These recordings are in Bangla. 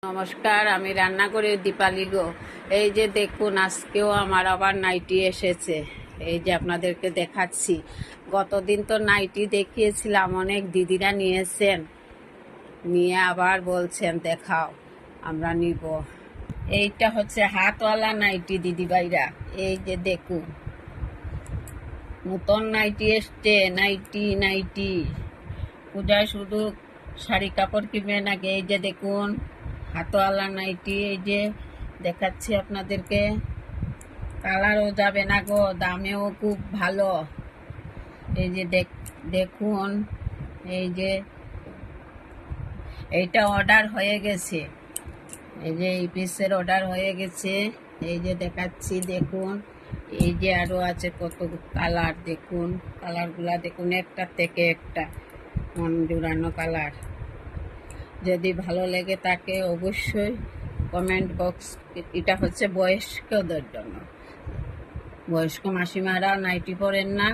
নমস্কার, আমি রান্না করি দীপালি গো। এই যে দেখুন, আজকেও আমার আবার নাইটি এসেছে। এই যে আপনাদেরকে দেখাচ্ছি। গতদিন তো নাইটি দেখিয়েছিলাম, অনেক দিদিরা নিয়েছেন, নিয়ে আবার বলছেন দেখাও, আমরা নিব। এইটা হচ্ছে হাতওয়ালা নাইটি দিদিভাইরা। এই যে দেখুন, নতুন নাইটি এসছে। নাইটি নাইটি পূজায় শুধু শাড়ি কাপড় কিনবেন আগে। এই যে দেখুন, হাতওয়ালা নাইটি। এই যে দেখাচ্ছি আপনাদেরকে। কালারও যাবে না গো, দামেও খুব ভালো। এই যে দেখুন, এই যে এইটা অর্ডার হয়ে গেছে। এই যে এই পিসের অর্ডার হয়ে গেছে। এই যে দেখাচ্ছি, দেখুন। এই যে আরো আছে কত কালার, দেখুন কালারগুলা দেখুন, একটা থেকে একটা মন জুড়ানো কালার। যদি ভালো লেগে থাকে অবশ্যই কমেন্ট বক্স। এটা হচ্ছে বয়স্কদের জন্য, বয়স্ক মাসিমারা নাইটি পরেন না,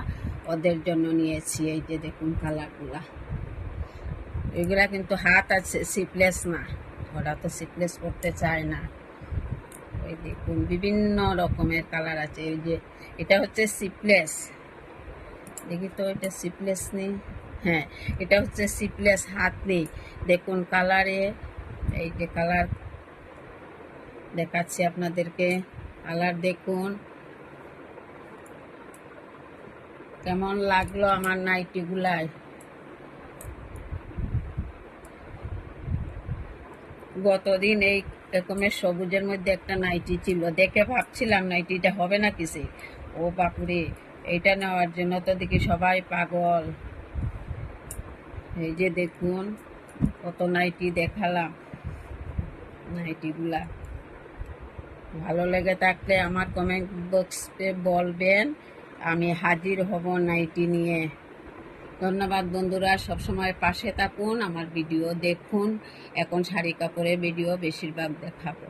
ওদের জন্য নিয়েছি। এই যে দেখুন কালারগুলা, এগুলা কিন্তু হাত আছে, সিপলেস না। ওরা তো সিপলেস করতে চায় না। ওই দেখুন বিভিন্ন রকমের কালার আছে। এই যে এটা হচ্ছে সিপলেস, দেখি তো এটা সিপলেস নেই। হ্যাঁ, এটা হচ্ছে সিপলেস, হাত নেই। দেখুন কালারে, এই যে কালার দেখাচ্ছি আপনাদেরকে। কালার দেখুন কেমন লাগলো আমার নাইটিগুলায়। গতদিন এই রকমের সবুজের মধ্যে একটা নাইটি ছিল, দেখে ভাবছিলাম নাইটিটা হবে না কিসে। ও বাপুরে, এইটা নেওয়ার জন্য তো দেখি সবাই পাগল। এই যে দেখুন কত নাইটি দেখালাম। নাইটিগুলা ভালো লেগে থাকলে আমার কমেন্ট বক্সে বলবেন, আমি হাজির হব নাইটি নিয়ে। ধন্যবাদ বন্ধুরা, সবসময় পাশে থাকুন, আমার ভিডিও দেখুন। এখন শাড়ি কাপড়ের ভিডিও বেশিরভাগ দেখাবো।